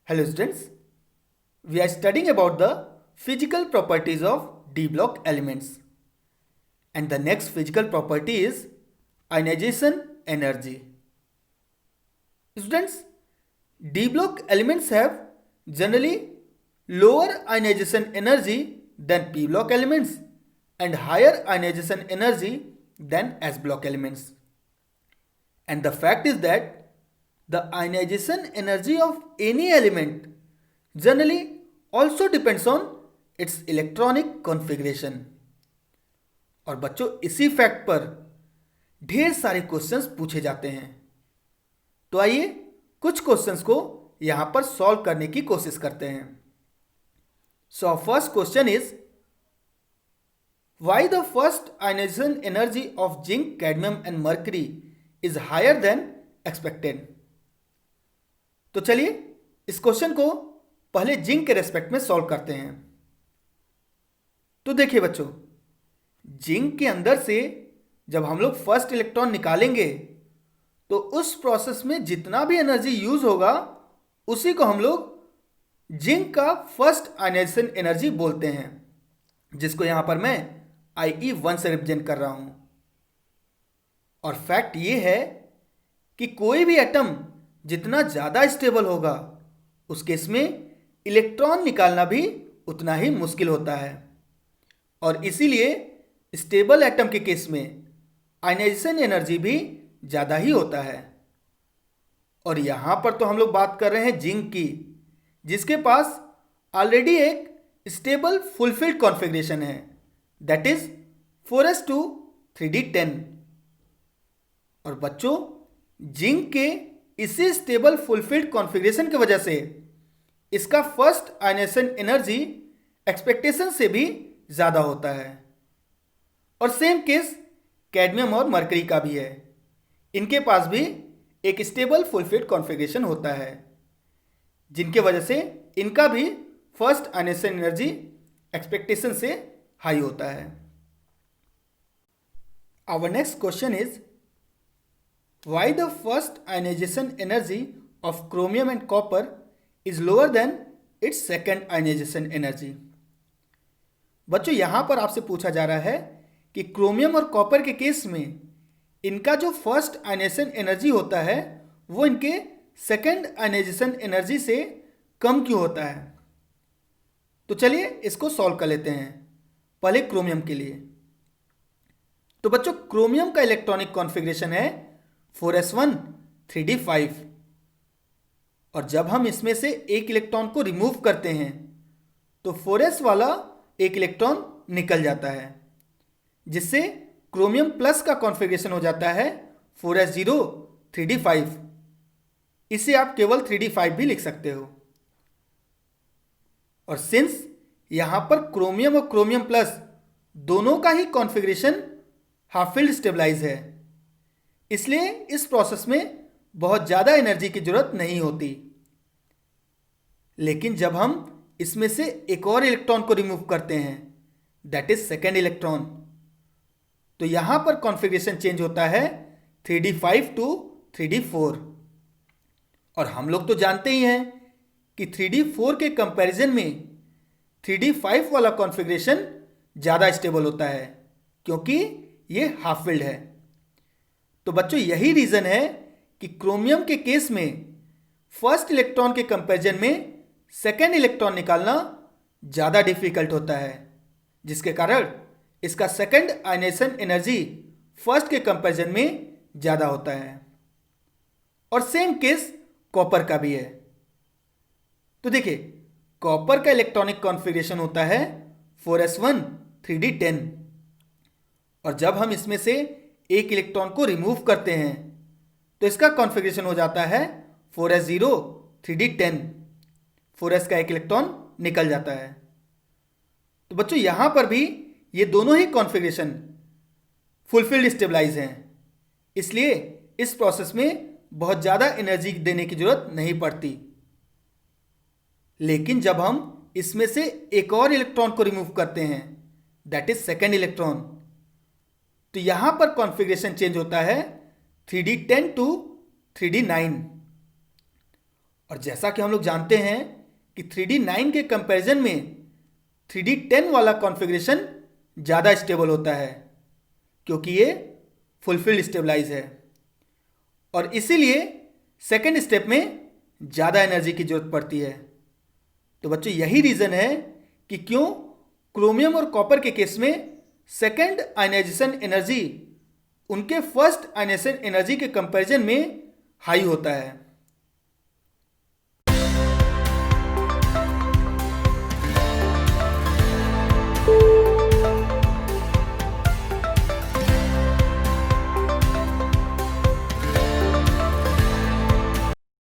Hello students, we are studying about the physical properties of d block elements, and the next physical property is ionization energy. Students, d block elements have generally lower ionization energy than p block elements and higher ionization energy than s block elements. And the fact is that the ionization energy of any element generally also depends on its electronic configuration. और बच्चों इसी fact पर ढेर सारे questions पूछे जाते हैं। तो आइए कुछ क्वेश्चंस को यहां पर सॉल्व करने की कोशिश करते हैं। So first question is why the first ionization energy of zinc, cadmium and mercury is higher than expected. तो चलिए इस क्वेश्चन को पहले जिंक के रेस्पेक्ट में सॉल्व करते हैं। तो देखिए बच्चों, जिंक के अंदर से जब हम लोग फर्स्ट इलेक्ट्रॉन निकालेंगे तो उस प्रोसेस में जितना भी एनर्जी यूज होगा उसी को हम लोग जिंक का फर्स्ट आयनाइजेशन एनर्जी बोलते हैं, जिसको यहां पर मैं IE1 से रिप्रेजेंट कर रहा हूं। और फैक्ट ये है कि कोई भी एटम जितना ज़्यादा स्टेबल होगा उस केस में इलेक्ट्रॉन निकालना भी उतना ही मुश्किल होता है, और इसीलिए स्टेबल एटम के केस में आयनाइजेशन एनर्जी भी ज़्यादा ही होता है। और यहाँ पर तो हम लोग बात कर रहे हैं जिंक की, जिसके पास ऑलरेडी एक स्टेबल फुलफिल्ड कॉन्फ़िगरेशन है, दैट इज 4s2 3d10। और बच्चों जिंक के इसी स्टेबल फुलफिल्ड कॉन्फ़िगरेशन की वजह से इसका फर्स्ट आयनाइजेशन एनर्जी एक्सपेक्टेशन से भी ज़्यादा होता है। और सेम केस कैडमियम और मरकरी का भी है, इनके पास भी एक स्टेबल फुलफिल्ड कॉन्फ़िगरेशन होता है, जिनके वजह से इनका भी फर्स्ट आयनाइजेशन एनर्जी एक्सपेक्टेशन से हाई होता है। Our next question is why the first ionization energy of chromium and copper is lower than its second ionization energy। बच्चों यहां पर आपसे पूछा जा रहा है कि क्रोमियम और कॉपर के केस में इनका जो फर्स्ट आयनाइजेशन एनर्जी होता है वो इनके सेकेंड आयनाइजेशन एनर्जी से कम क्यों होता है। तो चलिए इसको सॉल्व कर लेते हैं। पहले क्रोमियम के लिए, तो बच्चों क्रोमियम का इलेक्ट्रॉनिक कॉन्फ़िगरेशन है 4s1 3d5, और जब हम इसमें से एक इलेक्ट्रॉन को रिमूव करते हैं तो 4s वाला एक इलेक्ट्रॉन निकल जाता है, जिससे क्रोमियम प्लस का कॉन्फ़िगरेशन हो जाता है 4s0 3d5। इसे आप केवल 3d5 भी लिख सकते हो। और सिंस यहां पर क्रोमियम और क्रोमियम प्लस दोनों का ही कॉन्फ़िगरेशन हाफ फील्ड स्टेबलाइज है, इसलिए इस प्रोसेस में बहुत ज़्यादा एनर्जी की जरूरत नहीं होती। लेकिन जब हम इसमें से एक और इलेक्ट्रॉन को रिमूव करते हैं, दैट इज सेकेंड इलेक्ट्रॉन, तो यहां पर कॉन्फ़िगरेशन चेंज होता है 3d5 टू 3d4। और हम लोग तो जानते ही हैं कि 3d4 के कंपैरिजन में 3d5 वाला कॉन्फ़िगरेशन ज़्यादा स्टेबल होता है, क्योंकि ये हाफ फील्ड है। तो बच्चों यही रीज़न है कि क्रोमियम के केस में फर्स्ट इलेक्ट्रॉन के कंपैरिजन में सेकेंड इलेक्ट्रॉन निकालना ज़्यादा डिफिकल्ट होता है, जिसके कारण इसका सेकेंड आयनाइजेशन एनर्जी फर्स्ट के कंपैरिजन में ज़्यादा होता है। और सेम केस कॉपर का भी है। तो देखिए कॉपर का इलेक्ट्रॉनिक कॉन्फ़िगरेशन होता है 4s1 3d10, और जब हम इसमें से एक इलेक्ट्रॉन को रिमूव करते हैं तो इसका कॉन्फ़िगरेशन हो जाता है 4s0 3d10। 4s का एक इलेक्ट्रॉन निकल जाता है। तो बच्चों यहां पर भी ये दोनों ही कॉन्फ़िगरेशन फुलफिल्ड स्टेबलाइज हैं, इसलिए इस प्रोसेस में बहुत ज़्यादा एनर्जी देने की जरूरत नहीं पड़ती। लेकिन जब हम इसमें से एक और इलेक्ट्रॉन को रिमूव करते हैं, दैट इज सेकेंड इलेक्ट्रॉन, तो यहां पर कॉन्फ़िगरेशन चेंज होता है 3d10 टू 3d9। और जैसा कि हम लोग जानते हैं कि 3D9 के कंपैरिजन में 3D10 वाला कॉन्फ़िगरेशन ज़्यादा स्टेबल होता है, क्योंकि ये फुलफिल्ड स्टेबलाइज है और इसीलिए सेकेंड स्टेप में ज़्यादा एनर्जी की जरूरत पड़ती है। तो बच्चों यही रीज़न है कि क्यों क्रोमियम और कॉपर के केस में सेकेंड आयनाइजेशन एनर्जी उनके फर्स्ट आयनाइजेशन एनर्जी के कंपैरिजन में हाई होता है।